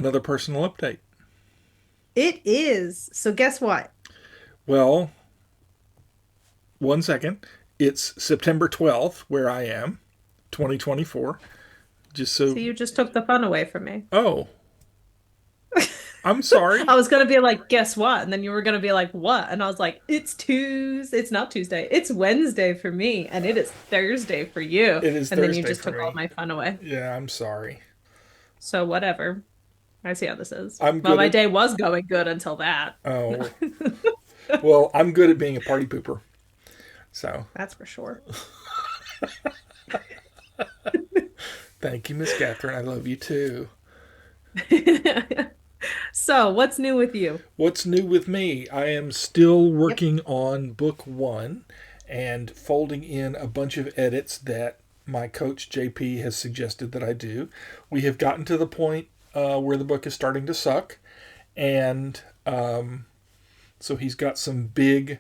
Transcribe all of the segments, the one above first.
Another personal update. It is. So guess what? Well, one second. It's September 12th, where I am, 2024. Just so. So you just took the fun away from me. Oh, I'm sorry. I was gonna be like, guess what? And then you were gonna be like, what? And I was like, it's Tuesday. It's not Tuesday. It's Wednesday for me, and it is Thursday for you. It is And then you Thursday just for took all me. my fun away. Yeah, I'm sorry. So whatever. I see how this is. I'm Well, good my at. day was going good until that. Oh, well, I'm good at being a party pooper. So, That's for sure. thank you, Miss Catherine. I love you too. So, what's new with you? What's new with me? I am still Yep. working on book one and folding in a bunch of edits that my coach JP has suggested that I do. We have gotten to the point where the book is starting to suck, and so he's got some big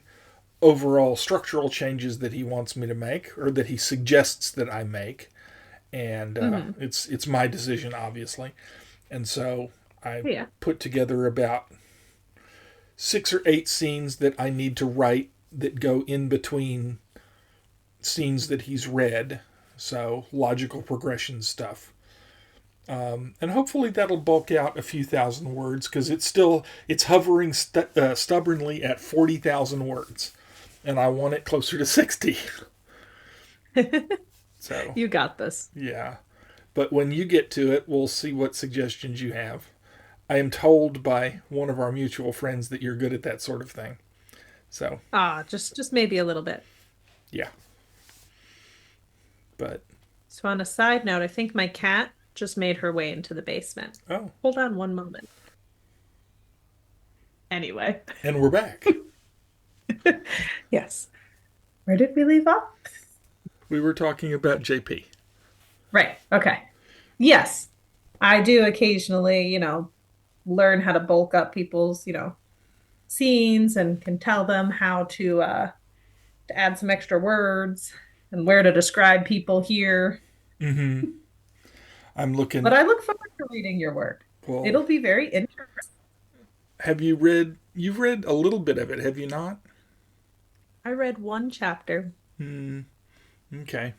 overall structural changes that he wants me to make, or that he suggests that I make, and Hmm. it's my decision, obviously. And so I Yeah. put together about 6 or 8 scenes that I need to write that go in between scenes that he's read. So logical progression stuff. And hopefully that'll bulk out a few thousand words because it's hovering stubbornly at 40,000 words, and I want it closer to 60. So You got this. yeah, but when you get to it, we'll see what suggestions you have. I am told by one of our mutual friends that you're good at that sort of thing. So Ah, just maybe a little bit. yeah, but So on a side note, I think my cat just made her way into the basement. oh, Hold on one moment. Anyway. and we're back. Yes. Where did we leave off? We were talking about JP. Right. Okay. Yes. I do occasionally, learn how to bulk up people's, scenes and can tell them how to add some extra words and where to describe people here. Mm-hmm. I'm But looking. I look forward to reading your work. Well, It'll be very interesting. have you read? You've read a little bit of it, have you not? I read one chapter. Hmm. Okay.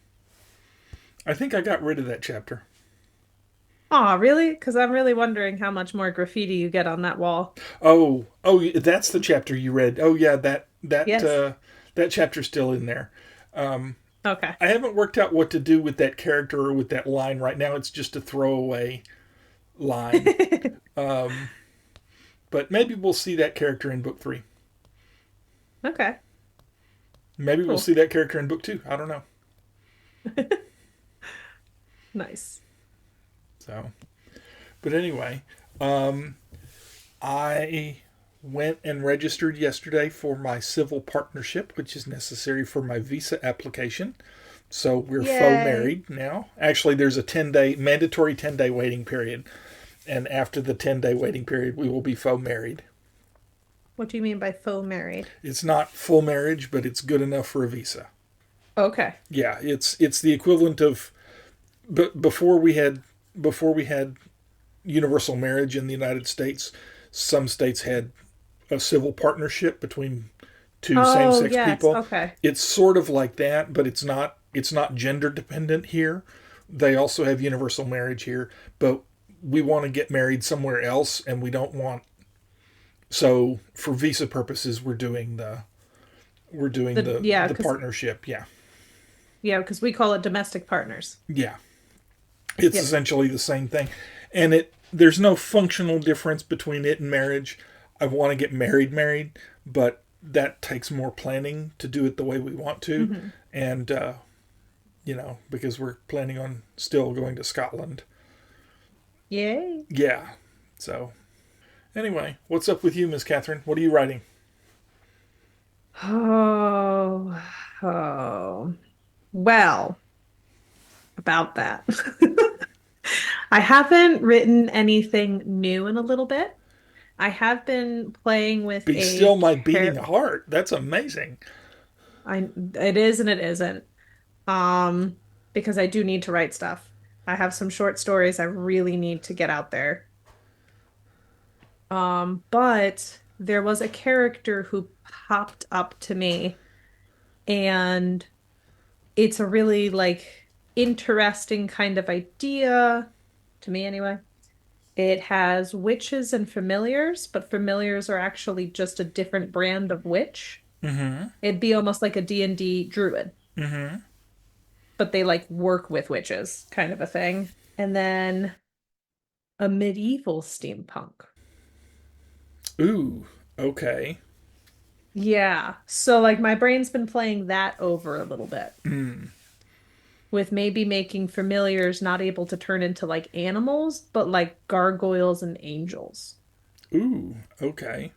I think I got rid of that chapter. Aw, really? Because I'm really wondering how much more graffiti you get on that wall. Oh, that's the chapter you read. Oh, yeah, Yes. that chapter's still in there. Um, Okay. I haven't worked out what to do with that character or with that line right now. It's just a throwaway line. Um, but maybe we'll see that character in book three. Okay. Maybe we'll Cool. see that character in book two. I don't know. Nice. So, but anyway, um, I went and registered yesterday for my civil partnership, which is necessary for my visa application. So we're faux Yay. married now. Actually, there's a 10-day mandatory 10-day waiting period, and after the 10-day waiting period, we will be faux married. What do you mean by faux married? It's not full marriage, but it's good enough for a visa. Okay. Yeah, it's the equivalent of but before we had universal marriage in the United States, some states had a civil partnership between two Oh, same-sex yes. people. Okay. It's sort of like that, but it's not gender dependent here. They also have universal marriage here, but we want to get married somewhere else and we don't want so for visa purposes we're doing The yeah, the because partnership. Yeah. we call it domestic partners. Yeah. It's Yep. essentially the same thing. And it there's no functional difference between it and marriage. I want to get married, but that takes more planning to do it the way we want to. Hmm. And because we're planning on still going to Scotland. Yay. Yeah. So anyway, what's up with you, Miss Catherine? What are you writing? Oh, oh. Well, about that. I haven't written anything new in a little bit. I have been playing with Be a still my beating care. heart. That's amazing. It is and it isn't. Um, because I do need to write stuff. I have some short stories I really need to get out there. But there was a character who popped up to me, and it's a really like interesting kind of idea to me anyway. It has witches and familiars, but familiars are actually just a different brand of witch. Mm-hmm. It'd be almost like a D&D druid, Mm-hmm. but they like work with witches, kind of a thing. And then a medieval steampunk. Ooh, okay. Yeah. So like my brain's been playing that over a little bit with maybe making familiars not able to turn into like animals, but like gargoyles and angels. Ooh, okay.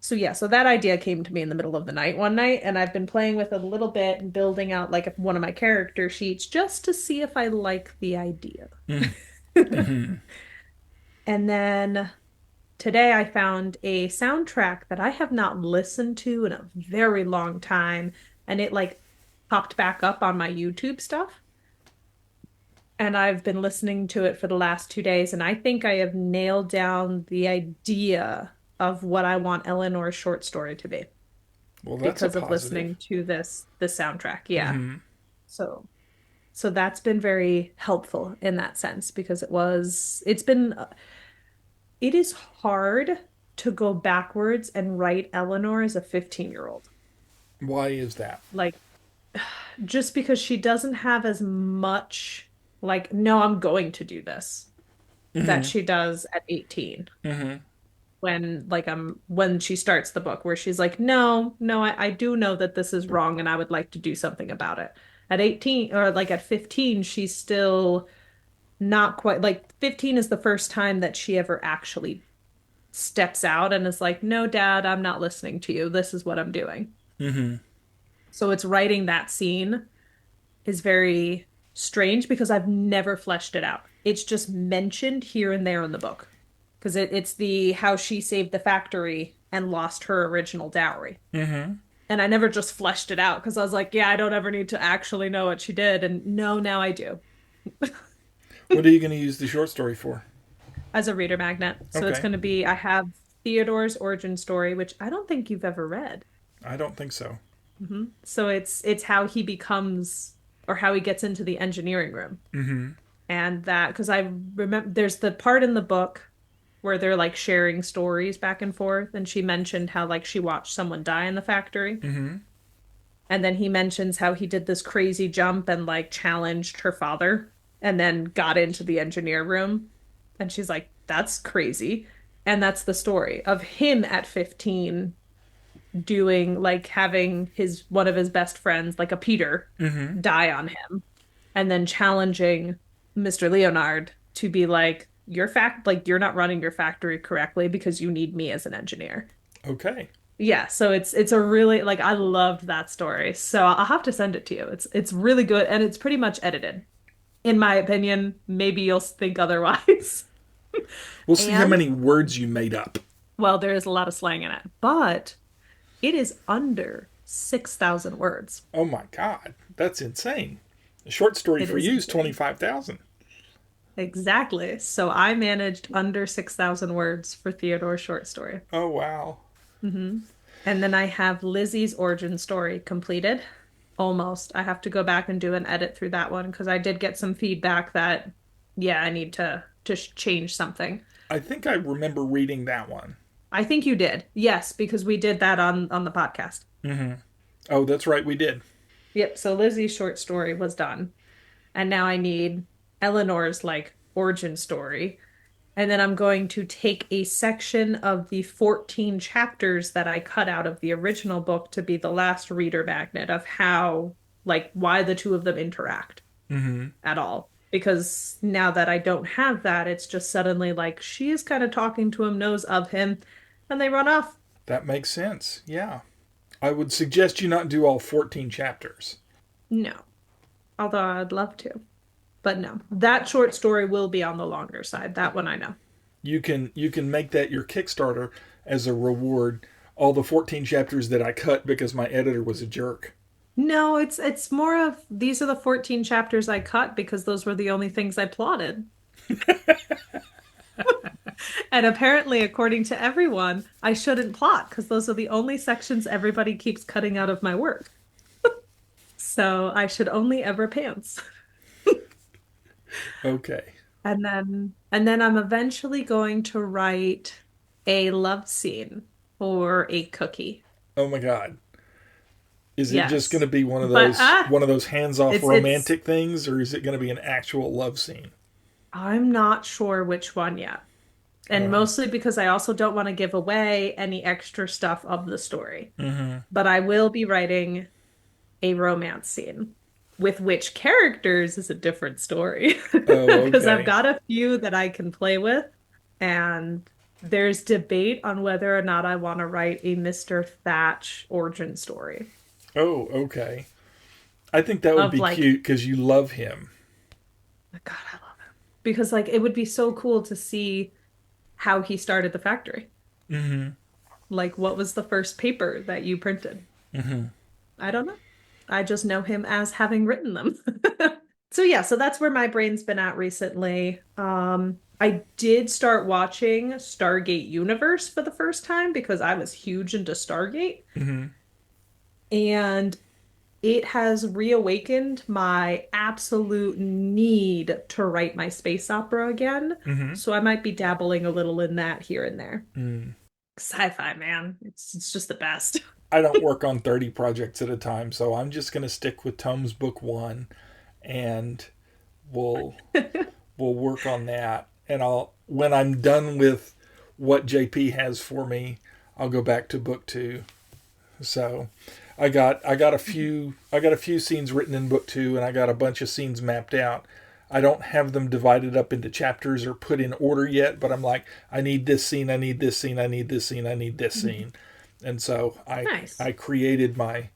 So yeah, so that idea came to me in the middle of the night one night, and I've been playing with it a little bit and building out like one of my character sheets just to see if I like the idea. Mm-hmm. And then today I found a soundtrack that I have not listened to in a very long time, and it like popped back up on my YouTube stuff. And I've been listening to it for the last 2 days, and I think I have nailed down the idea of what I want Eleanor's short story to be Well, that's a because of positive. listening to the soundtrack. Yeah. Mm-hmm. So so that's been very helpful in that sense because it is hard to go backwards and write Eleanor as a 15-year-old. Why is that? Like just because she doesn't have as much like no, I'm going to do this that Mm-hmm. she does at 18 Mm-hmm. when she starts the book where she's like no, I do know that this is wrong and I would like to do something about it. At 18 or like at 15 she's still not quite like 15 is the first time that she ever actually steps out and is like no dad, I'm not listening to you, this is what I'm doing. Mm-hmm. So it's writing that scene is very strange because I've never fleshed it out. It's just mentioned here and there in the book because it's the how she saved the factory and lost her original dowry. Mm-hmm. And I never just fleshed it out because I was like, yeah, I don't ever need to actually know what she did. And no, now I do What are you going to use the short story for? as a reader magnet. So it's Okay. going to be I have Theodore's origin story, which I don't think you've ever read. I don't think so. So it's how he becomes or how he gets into the engineering room. Mm-hmm. And that because I remember there's the part in the book where they're like sharing stories back and forth, and she mentioned how like she watched someone die in the factory. Mm-hmm. And then he mentions how he did this crazy jump and like challenged her father and then got into the engineer room. And she's like, that's crazy. And that's the story of him at 15 doing like having his one of his best friends, like a Peter, Mm-hmm. die on him and then challenging Mr. Leonard to be like, you're not running your factory correctly because you need me as an engineer. Okay. Yeah, so it's a really like I loved that story. So I'll have to send it to you. It's really good and it's pretty much edited. In my opinion, maybe you'll think otherwise. We'll see how And many words you made up. well, there is a lot of slang in it, but it is under 6,000 words. Oh my God. That's insane. A short story It for is you is insane. 25,000. Exactly. So I managed under 6,000 words for Theodore's short story. Oh, wow. hmm And then I have Lizzie's origin story completed. Almost. I have to go back and do an edit through that one because I did get some feedback that, yeah, I need to change something. I think I remember reading that one. I think you did. Yes, because we did that on the podcast. Mm-hmm. Oh, that's right. We did. Yep. So Lizzie's short story was done. And now I need Eleanor's like origin story. And then I'm going to take a section of the 14 chapters that I cut out of the original book to be the last reader magnet of how, like, why the two of them interact Mm-hmm. at all. Because now that I don't have that, it's just suddenly like she is kind of talking to him, knows of him, and they run off. That makes sense. Yeah. I would suggest you not do all 14 chapters. No, although I'd love to. But no, that short story will be on the longer side. That one I know. You can make that your Kickstarter as a reward. All the 14 chapters that I cut because my editor was a jerk. No, it's more of these are the 14 chapters I cut because those were the only things I plotted. And apparently, according to everyone, I shouldn't plot because those are the only sections everybody keeps cutting out of my work. So I should only ever pants. Okay. And then I'm eventually going to write a love scene for a cookie. Oh my God. Is it just going to Yes. be one of But those hands-off it's romantic things, or is it going to be an actual love scene? I'm not sure which one yet. And mostly because I also don't want to give away any extra stuff of the story. Mm-hmm. But I will be writing a romance scene. With which characters is a different story. Oh, Because I've okay. got a few that I can play with, and there's debate on whether or not I want to write a Mr. Thatch origin story Oh, okay. I think that would of be like, cute because you love him. God, I love him. Because like it would be so cool to see how he started the factory. Mm-hmm. Like, what was the first paper that you printed? Mm-hmm. I don't know. I just know him as having written them. So yeah, so that's where my brain's been at recently. I did start watching Stargate Universe for the first time because I was huge into Stargate, Mm-hmm. and it has reawakened my absolute need to write my space opera again. Mm-hmm. So I might be dabbling a little in that here and there. Mm. Sci-fi, man. It's just the best. I don't work on 30 projects at a time, so I'm just going to stick with Tom's book one, and we'll we'll work on that. And I'll when I'm done with what JP has for me, I'll go back to book two. So I got a few scenes written in book two, and I got a bunch of scenes mapped out. I don't have them divided up into chapters or put in order yet, but I'm like, I need this scene, I need this scene, I need this scene, I need this scene. And so I Nice. created my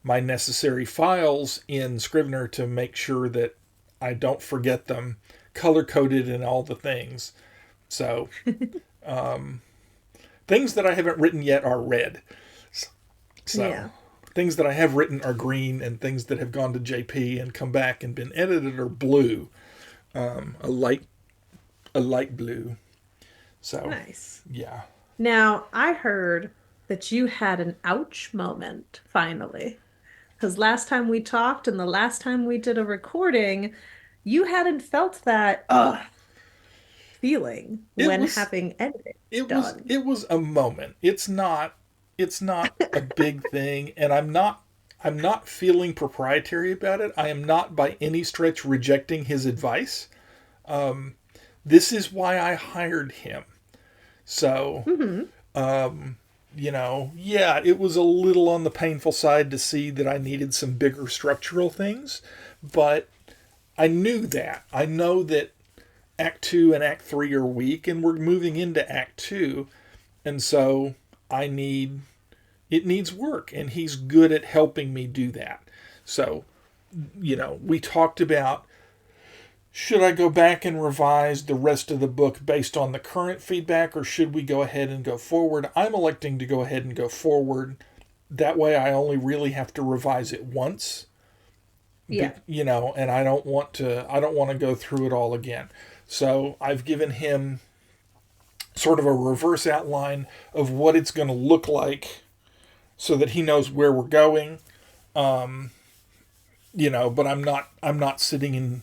necessary files in Scrivener to make sure that I don't forget them, color coded and all the things. So things that I haven't written yet are red. So Yeah. things that I have written are green, and things that have gone to JP and come back and been edited are blue, a light blue. So Nice. yeah. Now, I heard that you had an ouch moment finally. Because last time we talked and the last time we did a recording, you hadn't felt that feeling It when was having editing done. it was a moment. It's not a big thing, and I'm not feeling proprietary about it. I am not by any stretch rejecting his advice. This is why I hired him. So, Hmm. yeah, it was a little on the painful side to see that I needed some bigger structural things, but I knew that. I know that Act 2 and Act 3 are weak, and we're moving into Act 2, and so I need it needs work, and he's good at helping me do that. So, we talked about, should I go back and revise the rest of the book based on the current feedback, or should we go ahead and go forward? I'm electing to go ahead and go forward. That way I only really have to revise it once. Yeah. And I don't want to go through it all again. So I've given him sort of a reverse outline of what it's going to look like so that he knows where we're going. But I'm not sitting in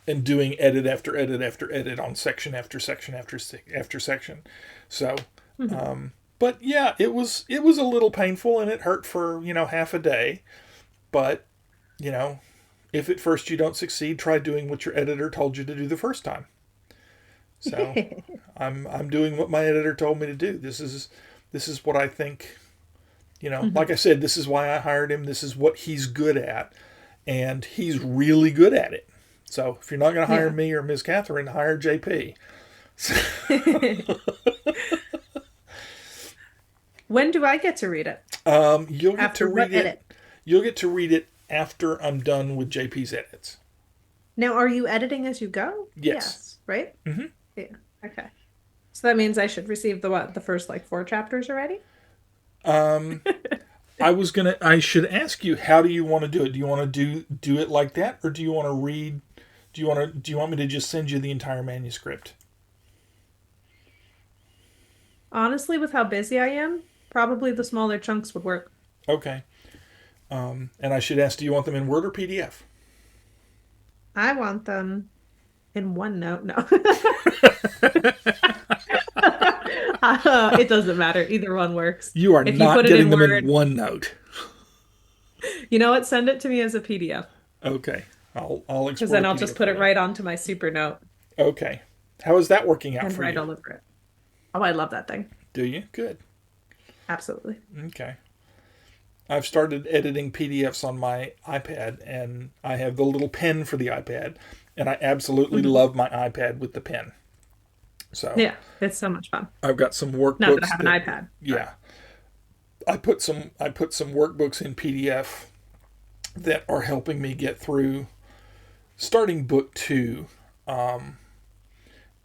and doing edit after edit after edit on section after section after section. So, Hmm. but yeah, it was a little painful, and it hurt for half a day. But you know, if at first you don't succeed, try doing what your editor told you to do the first time. So I'm doing what my editor told me to do. This is what I think. Like Hmm. I said, this is why I hired him. This is what he's good at, and he's really good at it. So if you're not going to hire Yeah. me or Ms. Catherine, hire JP. When do I get to read it? You'll get to After read what it. edit? You'll get to read it after I'm done with JP's edits. Now, are you editing as you go? Yes. Yes, right? Hmm. Yeah. Okay. So that means I should receive the what? The first like four chapters already? Um, I should ask you, how do you want to do it? Do you want to do it like that, or do you want to read? Do you want me to just send you the entire manuscript? Honestly, with how busy I am, probably the smaller chunks would work. Okay. And I should ask, do you want them in Word or PDF? I want them in OneNote. No. It doesn't matter. Either one works. You are If you not put it getting in them in Word, OneNote. you know what? Send it to me as a PDF Okay. I'll because export then a I'll just PDF put for it you. right onto my super note Okay. How is that working out and for write you? all over it. Oh, I love that thing. Do you? Good. Absolutely. Okay. I've started editing PDFs on my iPad, and I have the little pen for the iPad, and I absolutely Mhm. love my iPad with the pen. So Yeah, it's so much fun. I've got some Not that I workbooks have an that, iPad, but yeah, I put some workbooks in PDF that are helping me get through starting book two,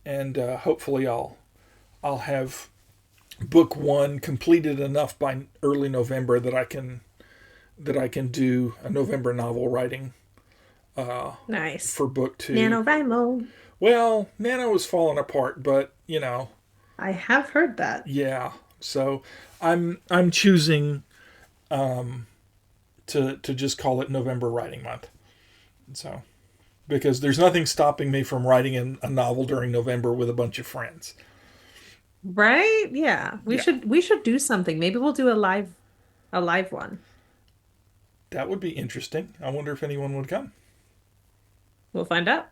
and hopefully I'll have book one completed enough by early November that I can do a November novel writing nice. for book two. NaNoWriMo. Well, Nano was falling apart, but I have heard that. yeah. So I'm choosing to just call it November writing month. So because there's nothing stopping me from writing a novel during November with a bunch of friends. Right? Yeah. We Yeah, should we should do something. Maybe we'll do a live one. that would be interesting. I wonder if anyone would come. We'll find out.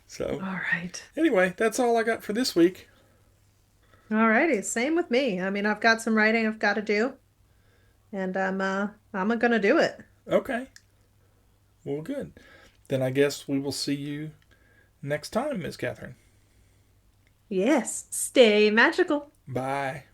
So All right. anyway, that's all I got for this week. All righty. Same with me. I mean, I've got some writing I've got to do, and I'm gonna do it. Okay, well, good. Then I guess we will see you next time, Miss Catherine. Yes. Stay magical. Bye.